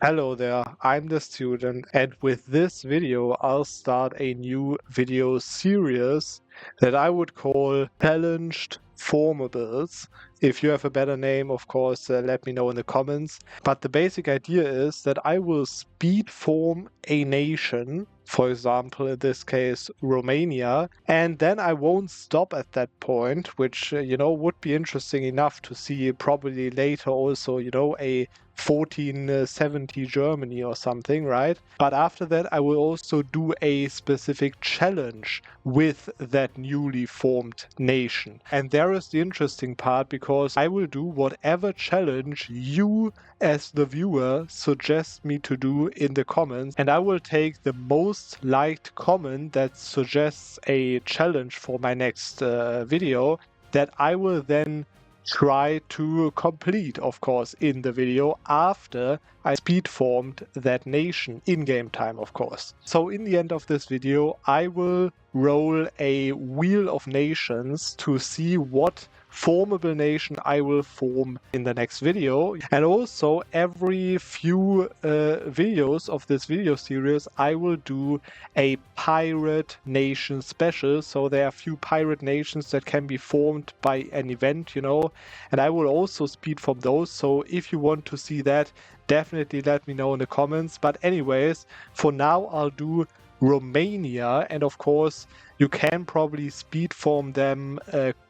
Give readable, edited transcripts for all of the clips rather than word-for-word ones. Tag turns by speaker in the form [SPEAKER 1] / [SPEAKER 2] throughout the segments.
[SPEAKER 1] Hello there, I'm the student, and with this video, I'll start a new video series that I would call Challenged Formables. If you have a better name, of course, let me know in the comments. But the basic idea is that I will speed form a nation, for example, in this case, Romania, and then I won't stop at that point, which, would be interesting enough to see probably later also, a 1470 Germany or something, right? But after that, I will also do a specific challenge with that newly formed nation. And there is the interesting part because I will do whatever challenge you as the viewer suggest me to do in the comments, and I will take the most liked comment that suggests a challenge for my next video that I will then try to complete, of course, in the video after I speed formed that nation in game time, of course. So in the end of this video, I will roll a wheel of nations to see what formable nation I will form in the next video. And also every few videos of this video series, I will do a pirate nation special. So there are a few pirate nations that can be formed by an event, and I will also speed from those. So if you want to see that, definitely let me know in the comments. But anyways, for now I'll do Romania, and of course you can probably speed form them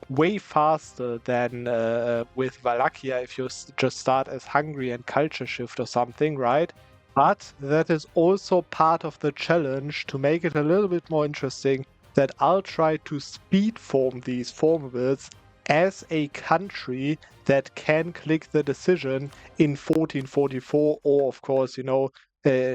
[SPEAKER 1] way faster than with Wallachia if you just start as Hungary and culture shift or something, right? But that is also part of the challenge to make it a little bit more interesting, that I'll try to speed form these formables as a country that can click the decision in 1444, or of course, to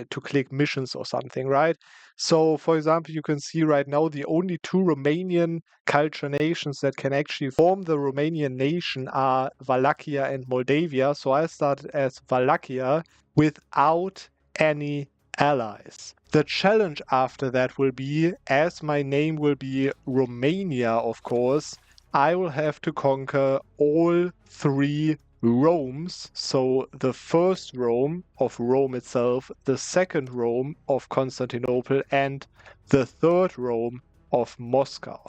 [SPEAKER 1] click missions or something, right? So, for example, you can see right now the only two Romanian culture nations that can actually form the Romanian nation are Wallachia and Moldavia. So I started as Wallachia without any allies. The challenge after that will be, as my name will be Romania, of course, I will have to conquer all three Romes. So the first Rome of Rome itself, the second Rome of Constantinople, and the third Rome of Moscow.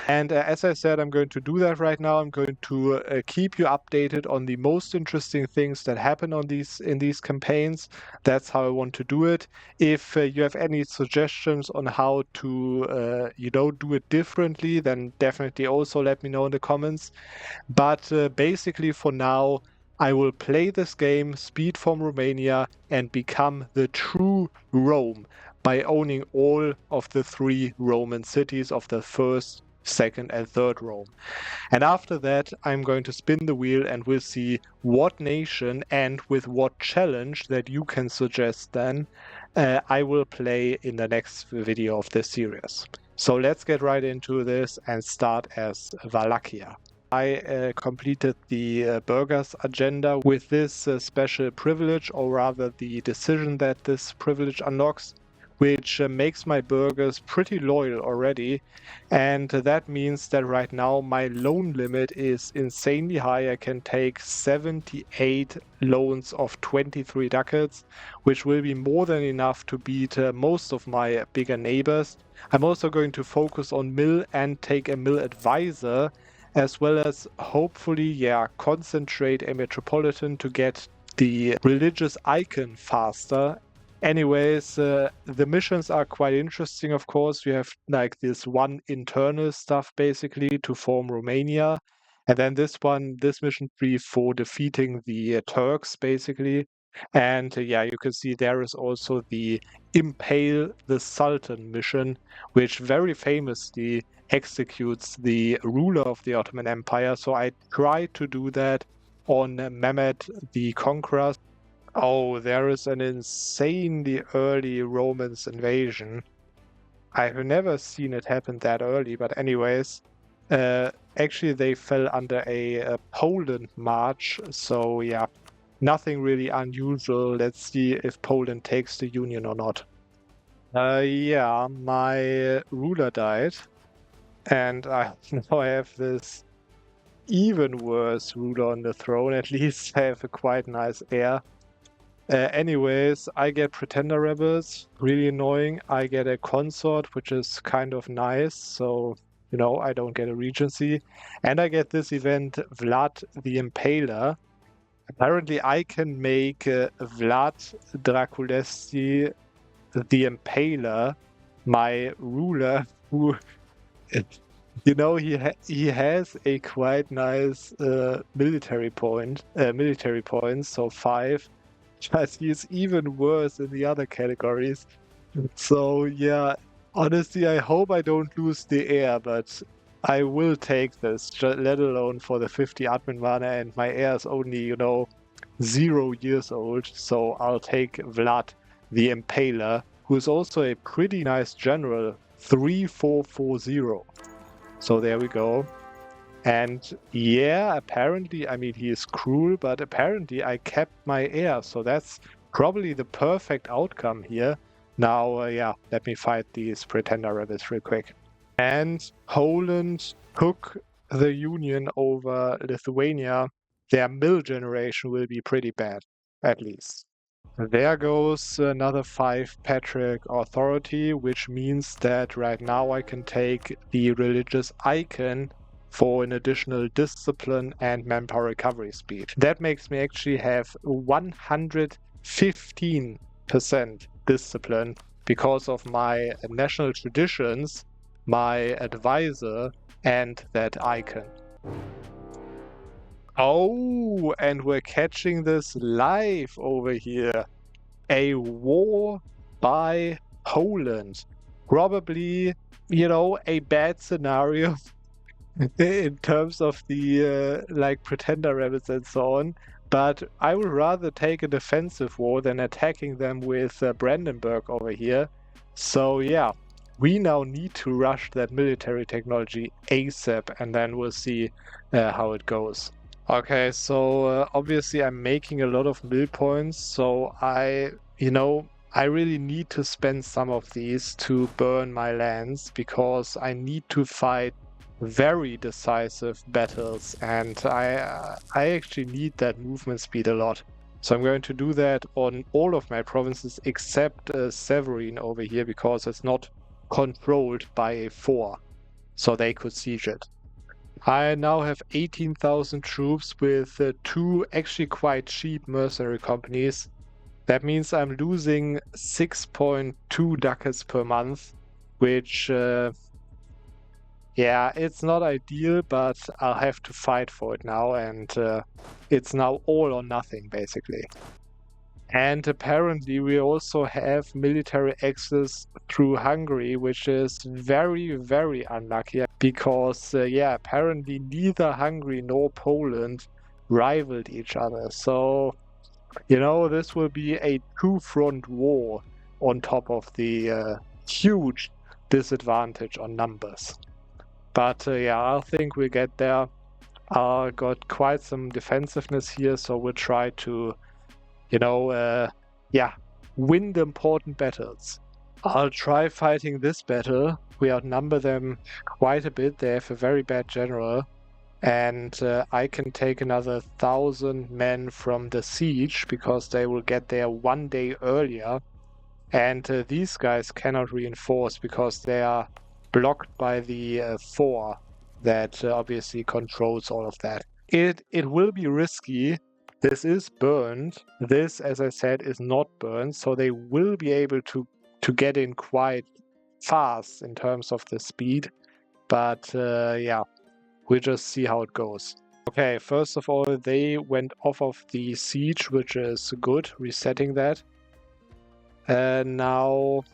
[SPEAKER 1] And as I said, I'm going to do that right now. I'm going to keep you updated on the most interesting things that happen on in these campaigns. That's how I want to do it. If you have any suggestions on how to, do it differently, then definitely also let me know in the comments. But basically, for now, I will play this game, speed from Romania, and become the true Rome by owning all of the three Roman cities of the first, second, and third Rome. And after that, I'm going to spin the wheel and we'll see what nation and with what challenge that you can suggest then I will play in the next video of this series. So let's get right into this and start as Wallachia. I completed the burgers agenda with this special privilege, or rather the decision that this privilege unlocks, which makes my burgers pretty loyal already. And that means that right now my loan limit is insanely high. I can take 78 loans of 23 ducats, which will be more than enough to beat most of my bigger neighbors. I'm also going to focus on mill and take a mill advisor, as well as hopefully, concentrate a metropolitan to get the religious icon faster. Anyways, the missions are quite interesting, of course. We have like this one internal stuff basically to form Romania. And then this mission brief for defeating the Turks basically. And you can see there is also the Impale the Sultan mission, which very famously executes the ruler of the Ottoman Empire. So I tried to do that on Mehmed the Conqueror. Oh, there is an insanely early Romans invasion. I've never seen it happen that early, but anyways, actually they fell under a Poland march, so yeah, nothing really unusual. Let's see if Poland takes the Union or not. My ruler died, and now I have this even worse ruler on the throne. At least I have a quite nice heir. Anyways, I get Pretender Rebels, really annoying. I get a Consort, which is kind of nice, so, you know, I don't get a Regency. And I get this event, Vlad the Impaler. Apparently, I can make Vlad Draculesti the Impaler my ruler, who, you know, he has a quite nice military points, so 5. But he's even worse in the other categories. So yeah, honestly, I hope I don't lose the air, but I will take this, let alone for the 50 admin mana, and my heir is only, you know, 0 years old. So I'll take Vlad the Impaler, who is also a pretty nice general, 3-4-4-0. So there we go. And yeah, apparently, I mean, he is cruel, but apparently I kept my heir. So that's probably the perfect outcome here. Now, yeah, let me fight these Pretender Rebels real quick. And Poland took the Union over Lithuania. Their mill generation will be pretty bad, at least. There goes another 5 Patrick Authority, which means that right now I can take the Religious Icon for an additional discipline and manpower recovery speed. That makes me actually have 115% discipline because of my national traditions, my advisor, and that icon. Oh, and we're catching this live over here. A war by Poland. Probably, you know, a bad scenario in terms of the like Pretender Rebels and so on. But I would rather take a defensive war than attacking them with Brandenburg over here. So yeah, we now need to rush that military technology ASAP, and then we'll see how it goes. Okay, so obviously I'm making a lot of mill points, so I really need to spend some of these to burn my lands because I need to fight very decisive battles, and I actually need that movement speed a lot. So I'm going to do that on all of my provinces except Severin over here because it's not controlled by a 4, so they could siege it. I now have 18,000 troops with 2 actually quite cheap mercenary companies. That means I'm losing 6.2 ducats per month, which, yeah, it's not ideal, but I'll have to fight for it now, and it's now all or nothing, basically. And apparently we also have military access through Hungary, which is very, very unlucky because, yeah, apparently neither Hungary nor Poland rivaled each other. So, you know, this will be a two-front war on top of the huge disadvantage on numbers. But yeah, I think we'll get there. I got quite some defensiveness here, so we'll try to win the important battles. I'll try fighting this battle. We outnumber them quite a bit. They have a very bad general. And I can take another 1,000 men from the siege because they will get there 1 day earlier. And these guys cannot reinforce because they are blocked by the 4 that obviously controls all of that. It will be risky. This is burned. This, as I said, is not burned, so they will be able to get in quite fast in terms of the speed. But yeah, we'll just see how it goes. Okay, first of all, they went off of the siege, which is good, resetting that. Now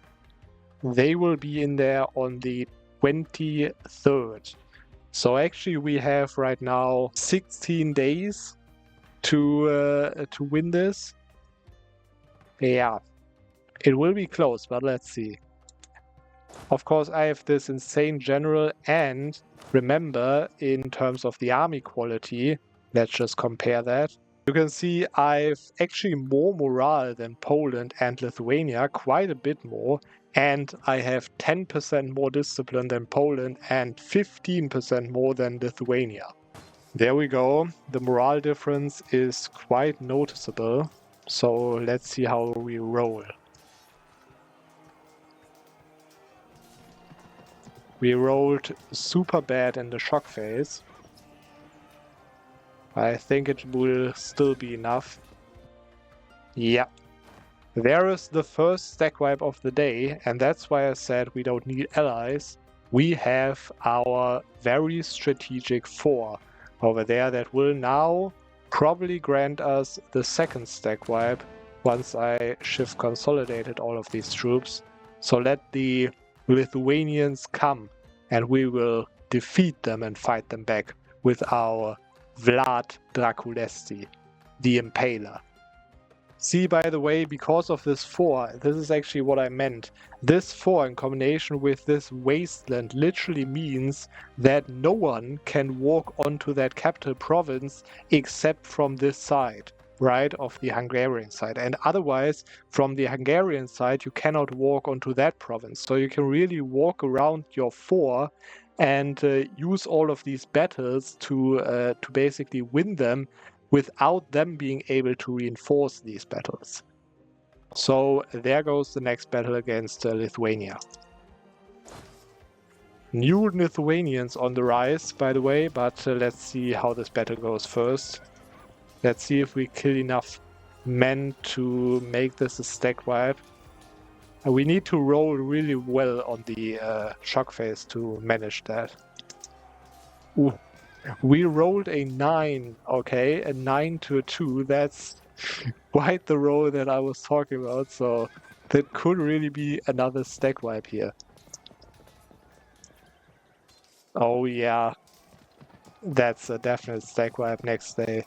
[SPEAKER 1] they will be in there on the 23rd. So actually we have right now 16 days to win this. Yeah, it will be close, but let's see. Of course, I have this insane general, and remember, in terms of the army quality, let's just compare that. You can see I've actually more morale than Poland and Lithuania, quite a bit more, and I have 10% more discipline than Poland and 15% more than Lithuania. There we go. The morale difference is quite noticeable. So let's see how we roll. We rolled super bad in the shock phase. I think it will still be enough. Yeah. There is the first stack wipe of the day, and that's why I said we don't need allies. We have our very strategic 4 over there that will now probably grant us the second stack wipe once I shift consolidated all of these troops. So let the Lithuanians come and we will defeat them and fight them back with our Vlad Draculesti, the Impaler. See, by the way, because of this 4, this is actually what I meant. This 4 in combination with this wasteland literally means that no one can walk onto that capital province except from this side, right, of the Hungarian side. And otherwise, from the Hungarian side, you cannot walk onto that province. So you can really walk around your 4 and use all of these battles to basically win them without them being able to reinforce these battles. So there goes the next battle against Lithuania. New Lithuanians on the rise, by the way, but let's see how this battle goes first. Let's see if we kill enough men to make this a stack wipe. We need to roll really well on the shock phase to manage that. Ooh. We rolled a 9, okay, a 9 to a 2. That's quite the roll that I was talking about, so that could really be another stack wipe here. Oh yeah, that's a definite stack wipe next day.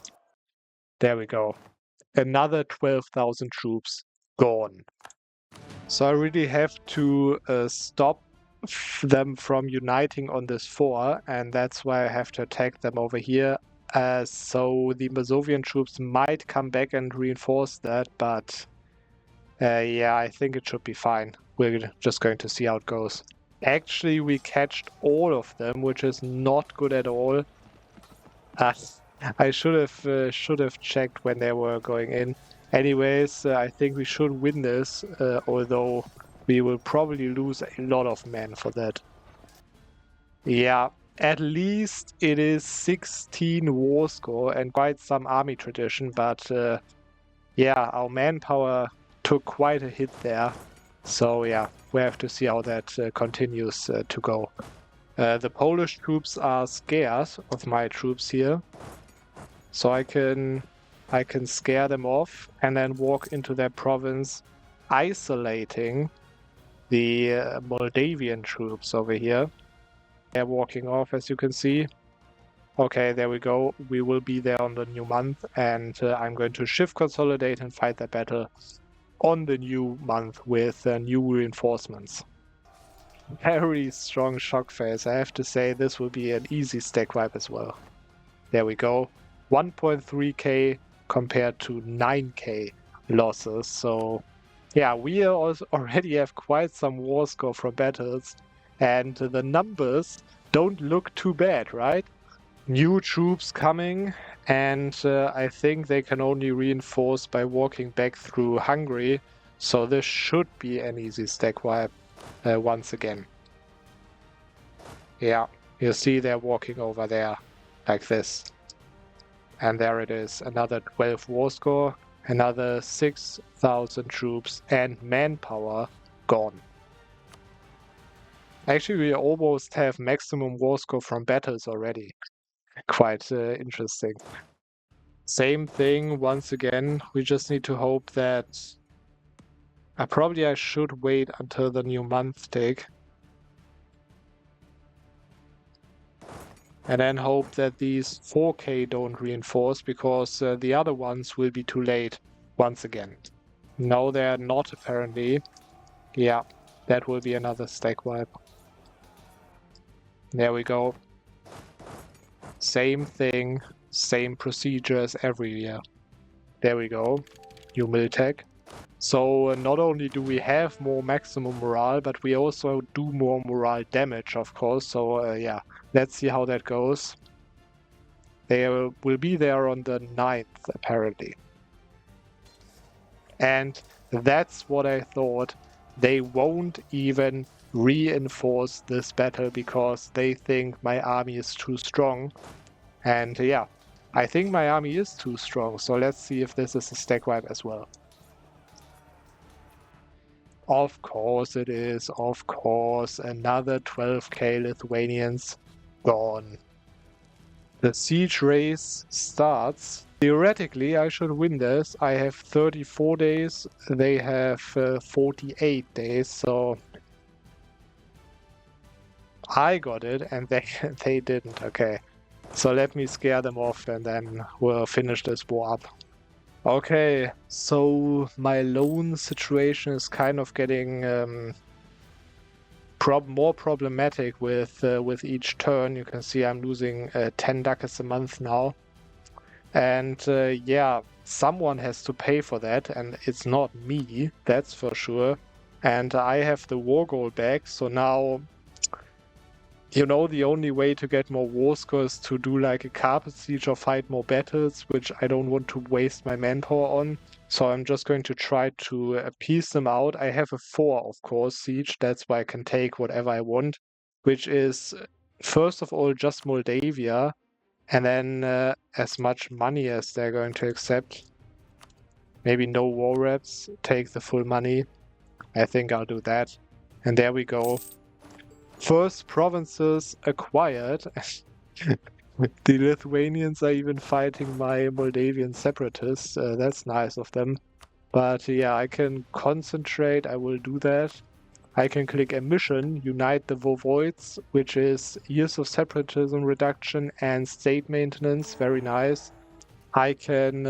[SPEAKER 1] There we go. Another 12,000 troops gone. So I really have to stop them from uniting on this 4, and that's why I have to attack them over here. So the Masovian troops might come back and reinforce that, but yeah, I think it should be fine. We're just going to see how it goes. Actually, we catched all of them, which is not good at all. I should have checked when they were going in. Anyways, I think we should win this, although we will probably lose a lot of men for that. Yeah, at least it is 16 war score and quite some army tradition, but yeah, our manpower took quite a hit there. So yeah, we have to see how that continues to go. The Polish troops are scared of my troops here. So I can scare them off and then walk into their province, isolating the Moldavian troops over here. They're walking off, as you can see. Okay, there we go. We will be there on the new month, and I'm going to shift consolidate and fight that battle on the new month with new reinforcements. Very strong shock phase. I have to say this will be an easy stack wipe as well. There we go. 1.3k compared to 9k losses. So yeah, we already have quite some war score from battles, and the numbers don't look too bad, right? New troops coming, and I think they can only reinforce by walking back through Hungary, so this should be an easy stack wipe once again. Yeah, you see they're walking over there like this. And there it is, another 12 war score, another 6,000 troops and manpower gone. Actually, we almost have maximum war score from battles already. Quite interesting. Same thing once again. We just need to hope that probably I should wait until the new month take. And then hope that these 4k don't reinforce, because the other ones will be too late once again. No, they're not apparently. Yeah, that will be another stack wipe. There we go. Same thing, same procedures every year. There we go. New Miltech. So not only do we have more maximum morale, but we also do more morale damage, of course. So yeah, let's see how that goes. They will be there on the 9th, apparently. And that's what I thought. They won't even reinforce this battle because they think my army is too strong. And yeah, I think my army is too strong. So let's see if this is a stack wipe as well. Of course it is. Of course. Another 12k Lithuanians gone. The siege race starts. Theoretically, I should win this. I have 34 days. They have 48 days. So I got it and they didn't. Okay. So let me scare them off and then we'll finish this war up. Okay, so my loan situation is kind of getting more problematic with each turn. You can see I'm losing 10 ducats a month now. And yeah, someone has to pay for that, and it's not me, that's for sure. And I have the war goal back, so now, you know, the only way to get more war score is to do like a carpet siege or fight more battles, which I don't want to waste my manpower on. So I'm just going to try to appease them out. I have a 4, of course, siege. That's why I can take whatever I want, which is, first of all, just Moldavia, and then as much money as they're going to accept. Maybe no war reps, take the full money. I think I'll do that. And there we go. First provinces acquired. The Lithuanians are even fighting my Moldavian separatists. That's nice of them. But yeah, I can concentrate. I will do that. I can click a mission, Unite the Voivodes, which is years of separatism reduction and state maintenance. Very nice. I can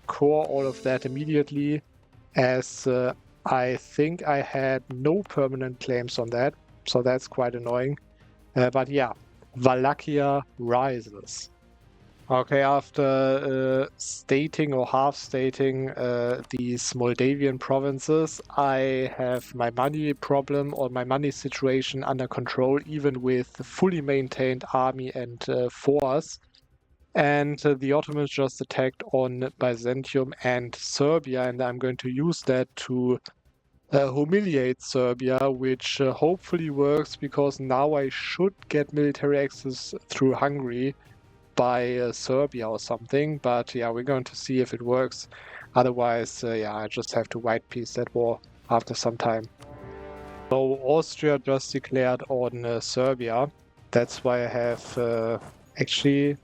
[SPEAKER 1] core all of that immediately, as I think I had no permanent claims on that. So that's quite annoying. But yeah, Wallachia rises. Okay, after stating or half stating these Moldavian provinces, I have my money problem or my money situation under control, even with fully maintained army and force. And the Ottomans just attacked on Byzantium and Serbia, and I'm going to use that to humiliate Serbia, which hopefully works because now I should get military access through Hungary by Serbia or something. But yeah, we're going to see if it works. Otherwise, yeah, I just have to white piece that war after some time. So Austria just declared on Serbia. That's why I have actually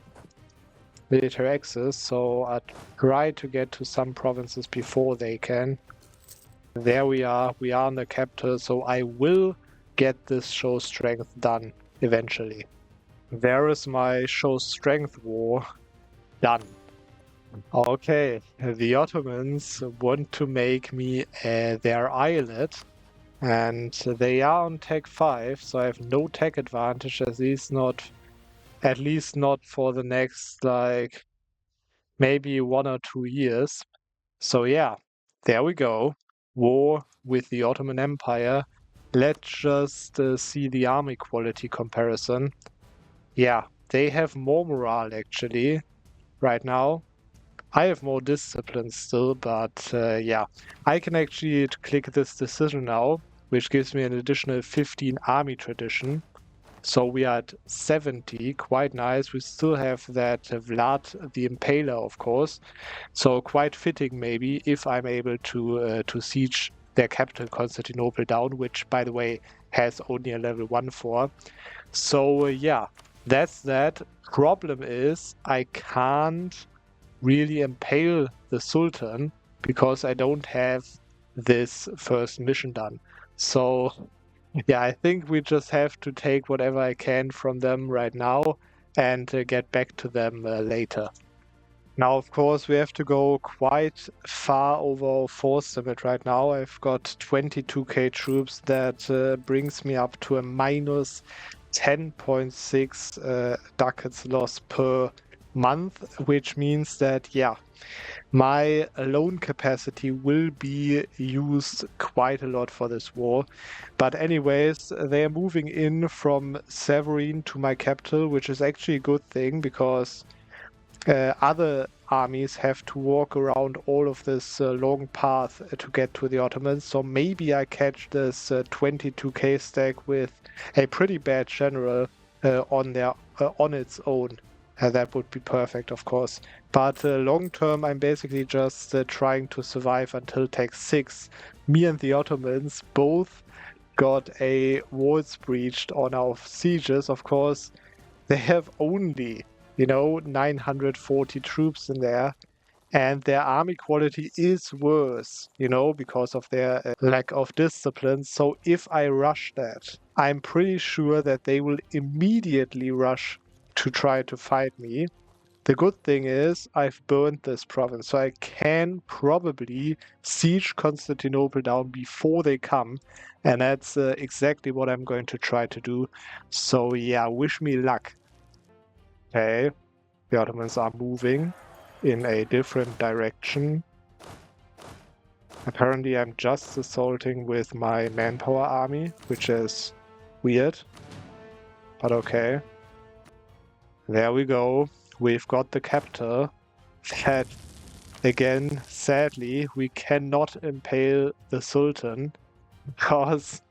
[SPEAKER 1] military access. So I try to get to some provinces before they can. There we are in the capital, so I will get this show strength done eventually. There is my show strength war done. Okay, the Ottomans want to make me their islet, and they are on tech 5, so I have no tech advantage, at least not for the next, like, maybe 1 or 2 years. So yeah, there we go. War with the Ottoman Empire. Let's just see the army quality comparison. Yeah, they have more morale actually right now. I have more discipline still, but yeah, I can actually click this decision now, which gives me an additional 15 army tradition. So we are at 70, quite nice. We still have that Vlad the Impaler, of course. So quite fitting maybe if I'm able to siege their capital Constantinople down, which by the way has only a level 1 for. So yeah, that's that. Problem is I can't really impale the Sultan because I don't have this first mission done. So yeah, I think we just have to take whatever I can from them right now and get back to them later. Now, of course, we have to go quite far over our force limit right now. I've got 22k troops. That brings me up to a minus 10.6 ducats loss per month, which means that, yeah, my loan capacity will be used quite a lot for this war. But anyways, they are moving in from Severin to my capital, which is actually a good thing because other armies have to walk around all of this long path to get to the Ottomans. So maybe I catch this 22k stack with a pretty bad general on its own. That would be perfect, of course. But long term, I'm basically just trying to survive until Tech 6. Me and the Ottomans both got a walls breached on our sieges, of course. They have only, 940 troops in there, and their army quality is worse, because of their lack of discipline. So if I rush that, I'm pretty sure that they will immediately rush to try to fight me. The good thing is I've burned this province, so I can probably siege Constantinople down before they come, and that's exactly what I'm going to try to do. So yeah, wish me luck. Okay, the Ottomans are moving in a different direction. Apparently I'm just assaulting with my manpower army, which is weird, but okay. There we go. We've got the capital. That, again, sadly, we cannot impale the Sultan because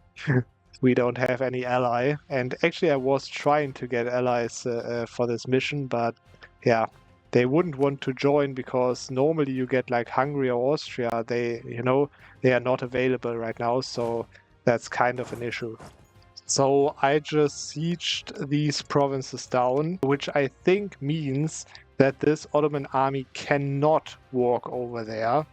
[SPEAKER 1] we don't have any ally. And actually I was trying to get allies for this mission, but yeah, they wouldn't want to join because normally you get like Hungary or Austria. They are not available right now, so that's kind of an issue. So I just sieged these provinces down, which I think means that this Ottoman army cannot walk over there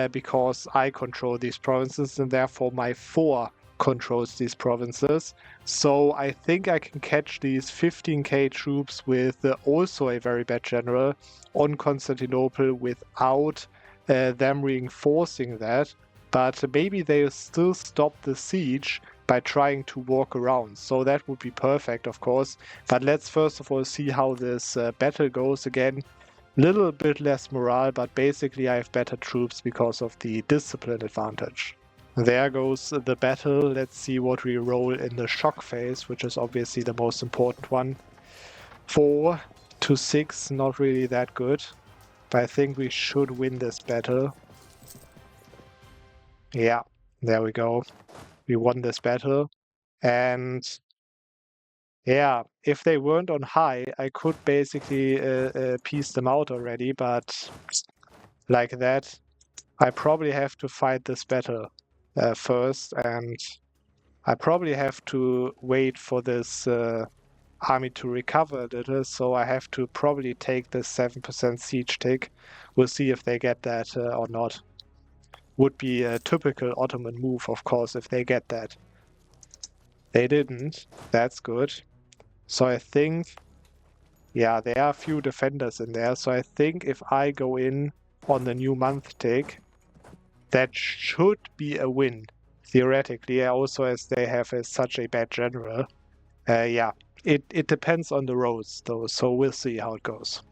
[SPEAKER 1] because I control these provinces, and therefore my 4 controls these provinces. So I think I can catch these 15k troops with also a very bad general on Constantinople without them reinforcing that. But maybe they'll still stop the siege by trying to walk around. So that would be perfect, of course. But let's first of all see how this battle goes again. Little bit less morale, but basically I have better troops because of the discipline advantage. There goes the battle. Let's see what we roll in the shock phase, which is obviously the most important one. 4 to 6, not really that good, but I think we should win this battle. Yeah, there we go. We won this battle, and yeah, if they weren't on high, I could basically piece them out already, but like that, I probably have to fight this battle first, and I probably have to wait for this army to recover a little, so I have to probably take this 7% siege tick. We'll see if they get that or not. Would be a typical Ottoman move, of course, if they get that. They didn't. That's good. So I think, yeah, there are a few defenders in there. So I think if I go in on the new month tick, that should be a win, theoretically. Also, as they have such a bad general. Yeah, it depends on the roads, though, so we'll see how it goes.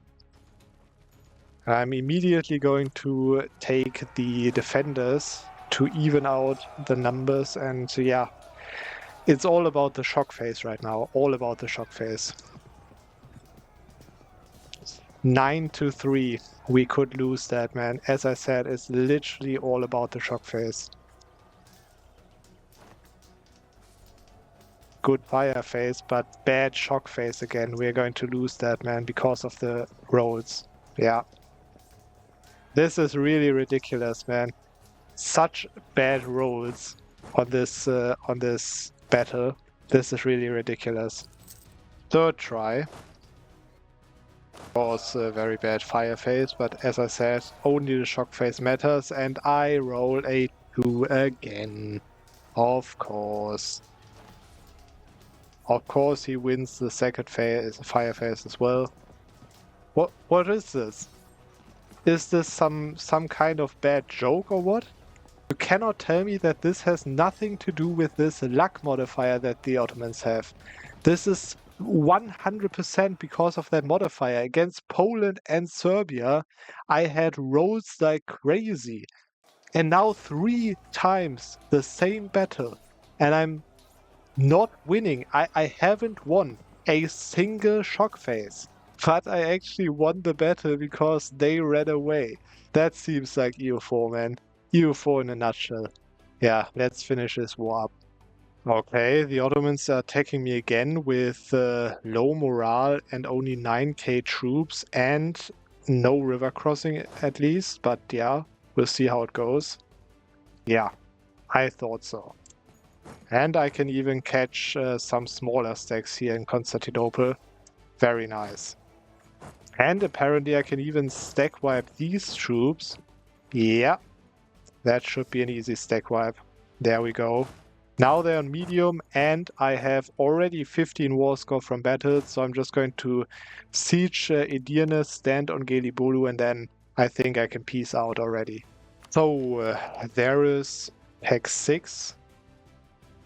[SPEAKER 1] I'm immediately going to take the defenders to even out the numbers, and yeah, it's all about the shock phase right now. All about the shock phase. 9 to 3. We could lose that, man. As I said, it's literally all about the shock phase. Good fire phase, but bad shock phase again. We're going to lose that, man, because of the rolls. Yeah. This is really ridiculous, man. Such bad rolls on this battle. This is really ridiculous. Third try. Was a very bad fire phase, but as I said, only the shock phase matters, and I roll a 2 again. Of course. Of course he wins the second phase, fire phase as well. What is this? Is this some kind of bad joke or what? You cannot tell me that this has nothing to do with this luck modifier that the Ottomans have. This is 100% because of that modifier. Against Poland and Serbia, I had rolls like crazy. And now 3 times the same battle. And I'm not winning. I haven't won a single shock phase. But I actually won the battle because they ran away. That seems like EU4, man. EU4 in a nutshell. Yeah, let's finish this war up. Okay, the Ottomans are attacking me again with low morale and only 9k troops and no river crossing at least. But yeah, we'll see how it goes. Yeah, I thought so. And I can even catch some smaller stacks here in Constantinople. Very nice. And apparently I can even stack wipe these troops. Yeah, that should be an easy stack wipe. There we go. Now they're on medium and I have already 15 war score from battles, so I'm just going to siege Edirne, stand on Gelibolu, and then I think I can peace out already. So there is Pack 6.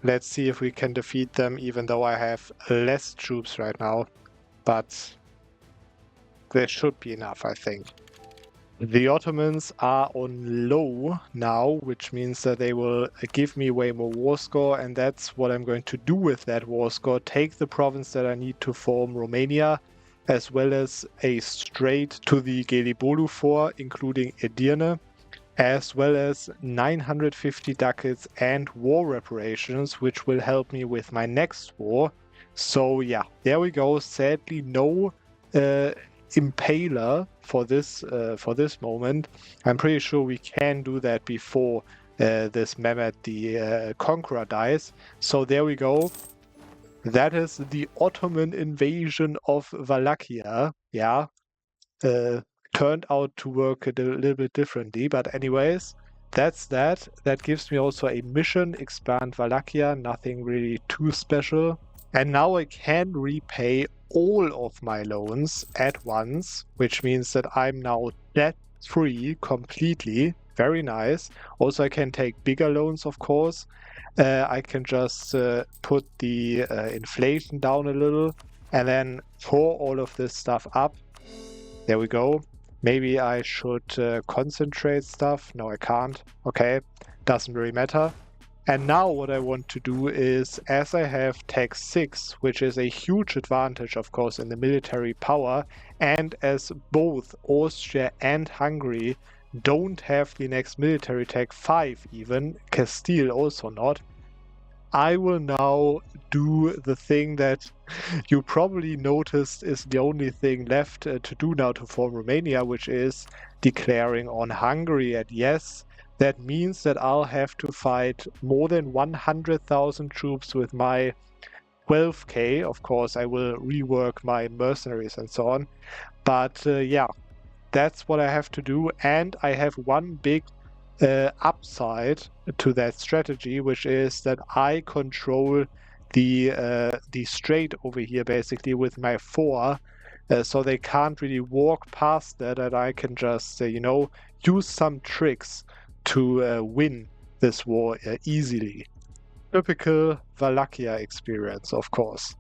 [SPEAKER 1] Let's see if we can defeat them, even though I have less troops right now. But there should be enough, I think. The Ottomans are on low now, which means that they will give me way more war score, and that's what I'm going to do with that war score. Take the province that I need to form Romania, as well as a strait to the Gelibolu fort, including Edirne, as well as 950 ducats and war reparations, which will help me with my next war. So yeah, there we go. Sadly, no impaler for this moment. I'm pretty sure we can do that before this Mehmet the Conqueror dies. So there we go. That is the Ottoman invasion of Wallachia. Yeah. Turned out to work a little bit differently. But anyways, that's that. That gives me also a mission, expand Wallachia, nothing really too special. And now I can repay all of my loans at once, which means that I'm now debt-free completely. Very nice. Also, I can take bigger loans, of course. I can just put the inflation down a little and then pour all of this stuff up. There we go. Maybe I should concentrate stuff. No, I can't. Okay, doesn't really matter. And now what I want to do is, as I have tax 6, which is a huge advantage, of course, in the military power, and as both Austria and Hungary don't have the next military tech 5 even, Castile also not, I will now do the thing that you probably noticed is the only thing left to do now to form Romania, which is declaring on Hungary. And yes, that means that I'll have to fight more than 100,000 troops with my 12k. Of course, I will rework my mercenaries and so on. But yeah, that's what I have to do. And I have one big upside to that strategy, which is that I control the strait over here basically with my 4, so they can't really walk past that, and I can just use some tricks to win this war easily. Typical Wallachia experience, of course.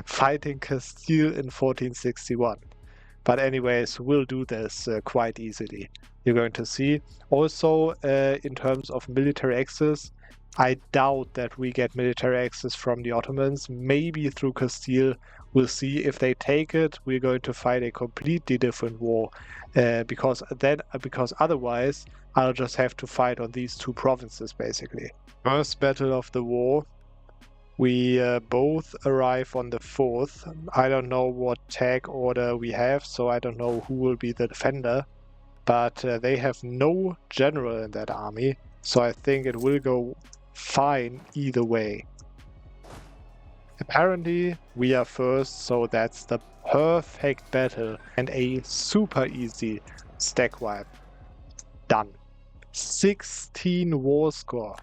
[SPEAKER 1] Fighting Castile in 1461. But anyways, we'll do this quite easily. You're going to see. Also, in terms of military access, I doubt that we get military access from the Ottomans. Maybe through Castile. We'll see. If they take it, we're going to fight a completely different war. Because otherwise, I'll just have to fight on these 2 provinces, basically. First battle of the war. We both arrive on the 4th. I don't know what tag order we have, so I don't know who will be the defender. But they have no general in that army, so I think it will go fine either way. Apparently, we are first, so that's the perfect battle and a super easy stack wipe. Done. 16 war score.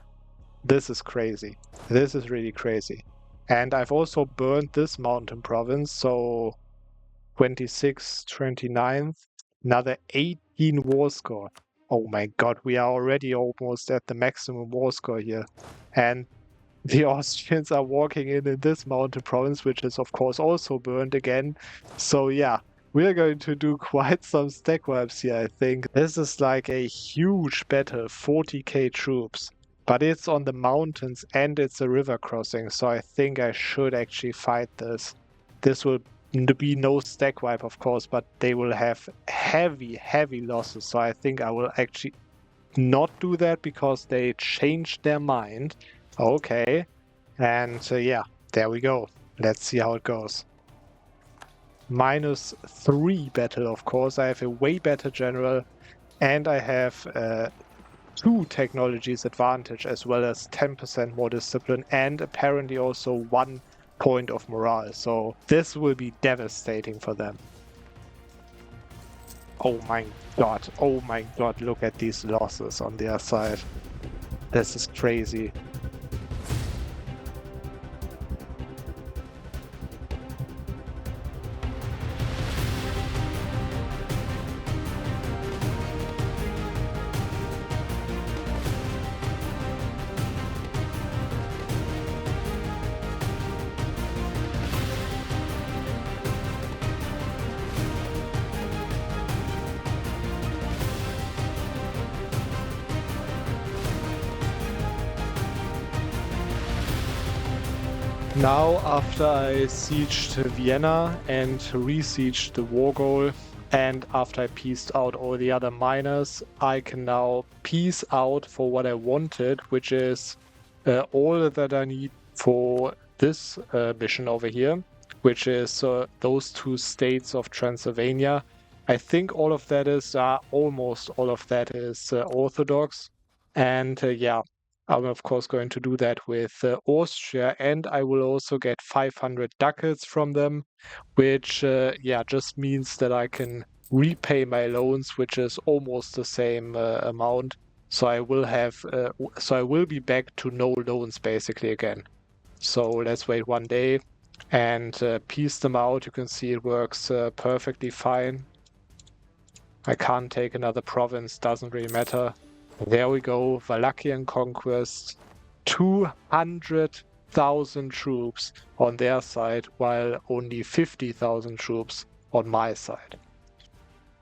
[SPEAKER 1] This is crazy. This is really crazy. And I've also burned this mountain province, so 26th, 29th, another 18 war score. Oh my god, we are already almost at the maximum war score here. And the Austrians are walking in this mountain province, which is of course also burned again. So yeah, we're going to do quite some stack wipes here, I think. This is like a huge battle, 40k troops. But it's on the mountains and it's a river crossing, so I think I should actually fight this. This will be no stack wipe, of course, but they will have heavy losses. So I think I will actually not do that because they changed their mind. Okay. And yeah, there we go. Let's see how it goes. -3 battle, of course. I have a way better general, and I have 2 technologies advantage, as well as 10% more discipline, and apparently also 1 point of morale. So this will be devastating for them. Oh my god, look at these losses on their side. This is crazy. Now, after I sieged Vienna and re-sieged the war goal, and after I pieced out all the other miners, I can now piece out for what I wanted, which is all that I need for this mission over here, which is those 2 states of Transylvania. I think all of that is, almost all of that is Orthodox. And yeah, I'm of course going to do that with Austria, and I will also get 500 ducats from them, which yeah, just means that I can repay my loans, which is almost the same amount. So I will have, so I will be back to no loans basically again. So let's wait 1 day and piece them out. You can see it works perfectly fine. I can't take another province, doesn't really matter. There we go, Wallachian conquest. 200,000 troops on their side, while only 50,000 troops on my side.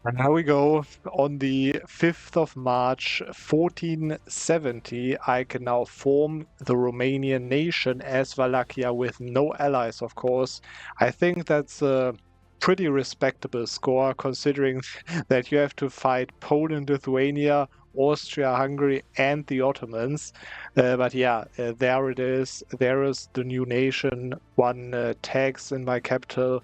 [SPEAKER 1] And now we go. On the 5th of March, 1470, I can now form the Romanian nation as Wallachia with no allies, of course. I think that's a pretty respectable score, considering that you have to fight Poland, Lithuania, Austria, Hungary, and the Ottomans. But yeah, there it is. There is the new nation, 1 tax in my capital.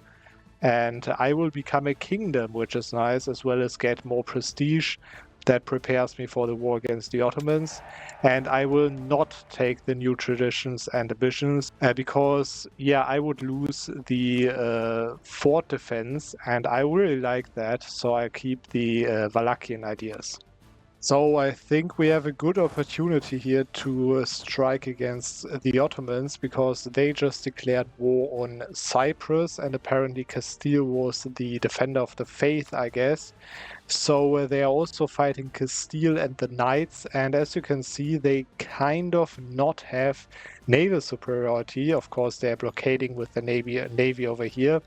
[SPEAKER 1] And I will become a kingdom, which is nice, as well as get more prestige. That prepares me for the war against the Ottomans. And I will not take the new traditions and ambitions because, yeah, I would lose the fort defense, and I really like that. So I keep the Wallachian ideas. So I think we have a good opportunity here to strike against the Ottomans, because they just declared war on Cyprus, and apparently Castile was the defender of the faith, I guess. So they are also fighting Castile and the Knights, and as you can see, they kind of not have naval superiority. Of course, they are blockading with the navy over here.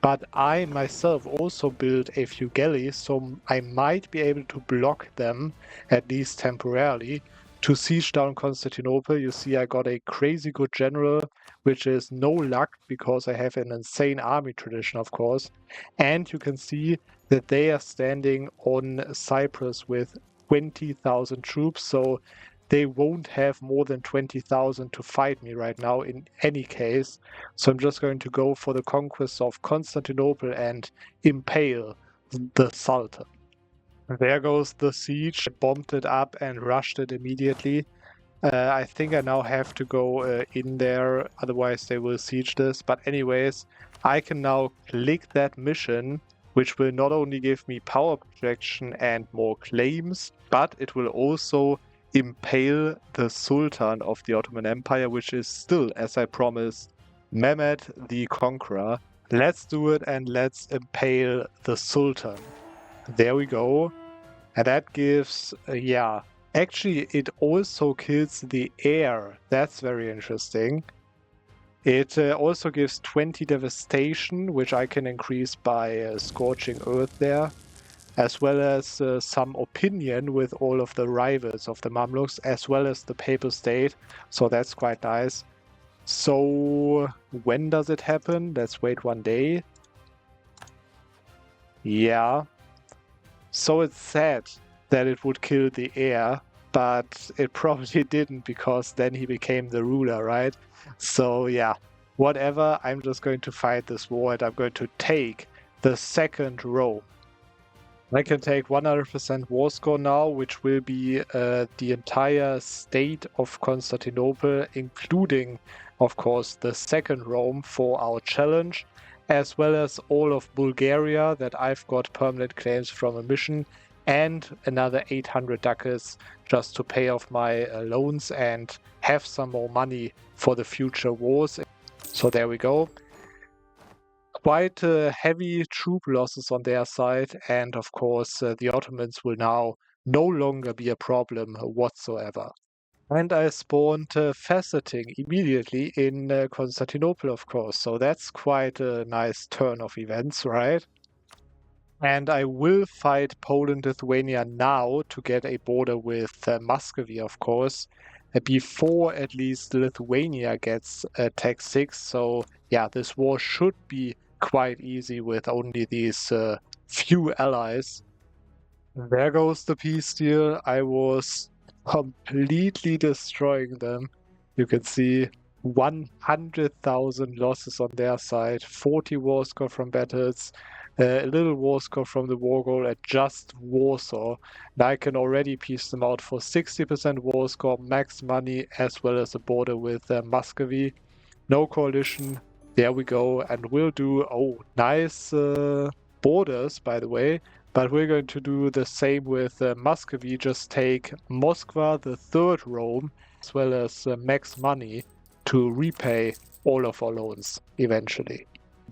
[SPEAKER 1] But I myself also built a few galleys, so I might be able to block them, at least temporarily, to siege down Constantinople. You see, I got a crazy good general, which is no luck because I have an insane army tradition, of course. And you can see that they are standing on Cyprus with 20,000 troops, so they won't have more than 20,000 to fight me right now in any case. So I'm just going to go for the conquest of Constantinople and impale the Sultan. There goes the siege. I bombed it up and rushed it immediately. I think I now have to go in there, otherwise they will siege this. But anyways, I can now click that mission, which will not only give me power projection and more claims, but it will also impale the Sultan of the Ottoman Empire, which is still, as I promised, Mehmed the Conqueror. Let's do it and let's impale the Sultan. There we go. And that gives, yeah, actually it also kills the heir. That's very interesting. It also gives 20 devastation, which I can increase by scorching earth there, as well as some opinion with all of the rivals of the Mamluks, as well as the Papal State. So that's quite nice. So when does it happen? Let's wait 1 day. Yeah. So it's sad that it would kill the heir, but it probably didn't because then he became the ruler, right? So yeah, whatever, I'm just going to fight this war and I'm going to take the second Rome. I can take 100% war score now, which will be the entire state of Constantinople, including, of course, the second Rome for our challenge, as well as all of Bulgaria that I've got permanent claims from a mission, and another 800 ducats just to pay off my loans and have some more money for the future wars. So there we go. Quite heavy troop losses on their side, and of course, the Ottomans will now no longer be a problem whatsoever. And I spawned faceting immediately in Constantinople, of course, so that's quite a nice turn of events, right? And I will fight Poland-Lithuania now to get a border with Muscovy, of course, before at least Lithuania gets Tech 6. So yeah, this war should be quite easy with only these few allies. There goes the peace deal. I was completely destroying them. You can see 100,000 losses on their side, 40 war score from battles, a little war score from the war goal at just Warsaw. And I can already piece them out for 60% war score, max money, as well as a border with Muscovy. No coalition. There we go. And we'll do, nice borders, by the way. But we're going to do the same with Muscovy, just take Moskva, the third Rome, as well as max money to repay all of our loans eventually.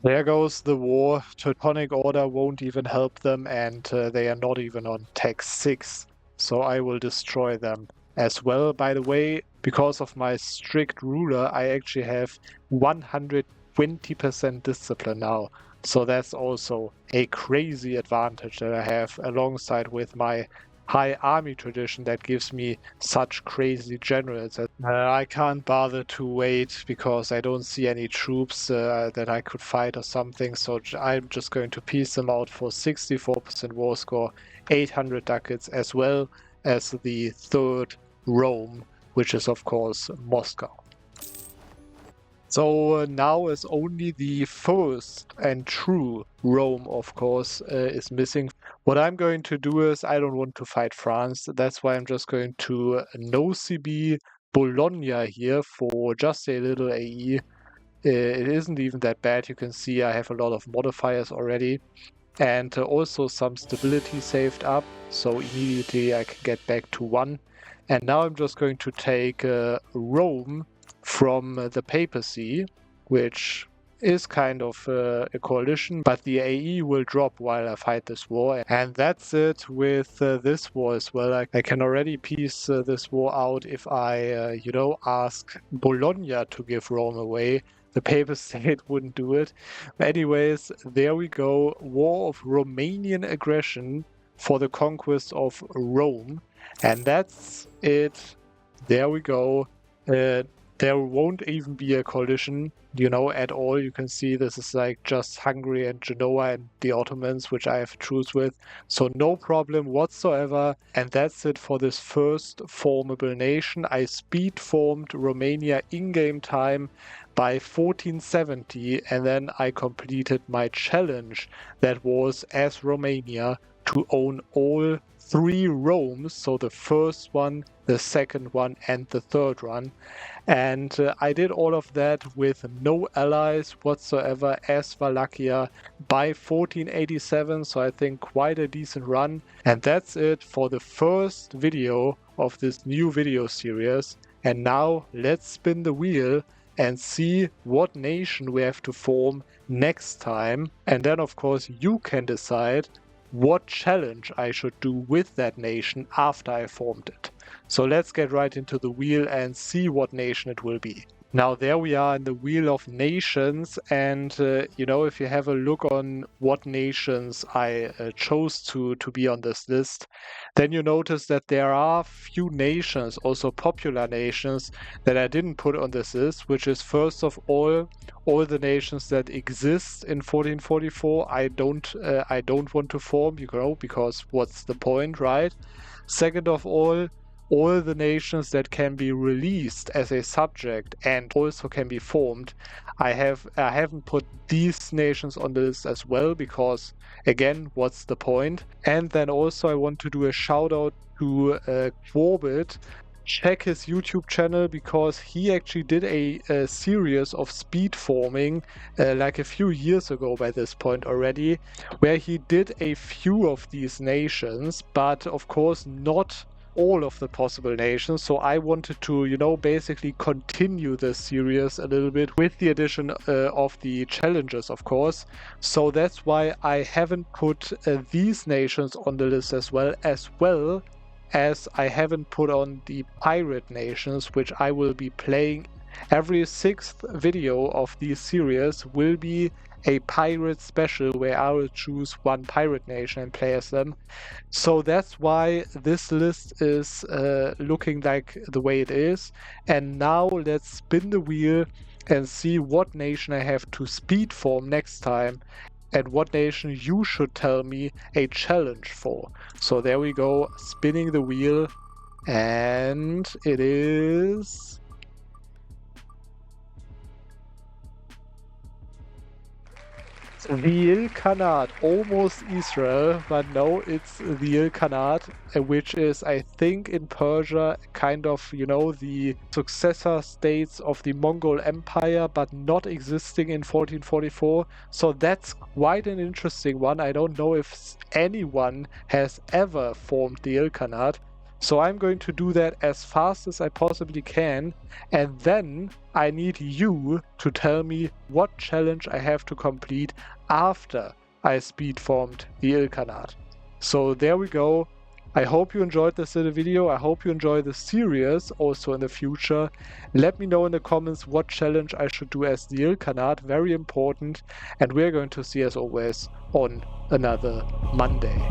[SPEAKER 1] There goes the war. Teutonic Order won't even help them, and they are not even on Tech 6. So I will destroy them as well. By the way, because of my strict ruler, I actually have 120% discipline now. So that's also a crazy advantage that I have alongside with my high army tradition that gives me such crazy generals. I can't bother to wait because I don't see any troops that I could fight or something. So I'm just going to piece them out for 64% war score, 800 ducats, as well as the third Rome, which is of course Moscow. So now as only the first and true Rome, of course, is missing. What I'm going to do is I don't want to fight France. That's why I'm just going to no CB Bologna here for just a little AE. It isn't even that bad. You can see I have a lot of modifiers already. And also some stability saved up. So immediately I can get back to 1. And now I'm just going to take Rome from the papacy, which is kind of a coalition, but the AE will drop while I fight this war. And that's it with this war as well. I can already piece this war out if I, ask Bologna to give Rome away. The Papal State wouldn't do it. Anyways, there we go. War of Romanian aggression for the conquest of Rome. And that's it. There we go. There won't even be a coalition, at all. You can see this is like just Hungary and Genoa and the Ottomans, which I have truce with. So no problem whatsoever. And that's it for this first formable nation. I speed formed Romania in-game time by 1470, and then I completed my challenge that was, as Romania, to own all 3 Romes, so the first one, the second one, and the third one. And I did all of that with no allies whatsoever as Wallachia by 1487, so I think quite a decent run. And that's it for the first video of this new video series. And now let's spin the wheel and see what nation we have to form next time. And then of course you can decide what challenge I should do with that nation after I formed it. So let's get right into the wheel and see what nation it will be. Now there we are in the Wheel of Nations, and if you have a look on what nations I chose to be on this list, then you notice that there are few nations, also popular nations, that I didn't put on this list, which is first of all the nations that exist in 1444. I don't want to form, because what's the point, right? Second of all the nations that can be released as a subject and also can be formed. I haven't put these nations on the list as well because, again, what's the point? And then also I want to do a shout out to Quorbit. Check his YouTube channel because he actually did a series of speed forming like a few years ago by this point already, where he did a few of these nations, but of course not all of the possible nations. So I wanted to, basically continue this series a little bit with the addition of the challenges, of course. So that's why I haven't put these nations on the list as well as I haven't put on the pirate nations, which I will be playing. Every sixth video of this series will be a pirate special where I will choose one pirate nation and play as them. So that's why this list is looking like the way it is. And now let's spin the wheel and see what nation I have to speed form next time and what nation you should tell me a challenge for. So there we go, spinning the wheel, and it is the Ilkhanate, almost Israel, but no, it's the Ilkhanate, which is, I think, in Persia, kind of, the successor states of the Mongol Empire, but not existing in 1444. So that's quite an interesting one. I don't know if anyone has ever formed the Ilkhanate. So I'm going to do that as fast as I possibly can, and then I need you to tell me what challenge I have to complete after I speed formed the Ilkhanate. So there we go. I hope you enjoyed this little video. I hope you enjoy the series also in the future. Let me know in the comments what challenge I should do as the Ilkhanate. Very important. And we're going to see, as always, on another Monday.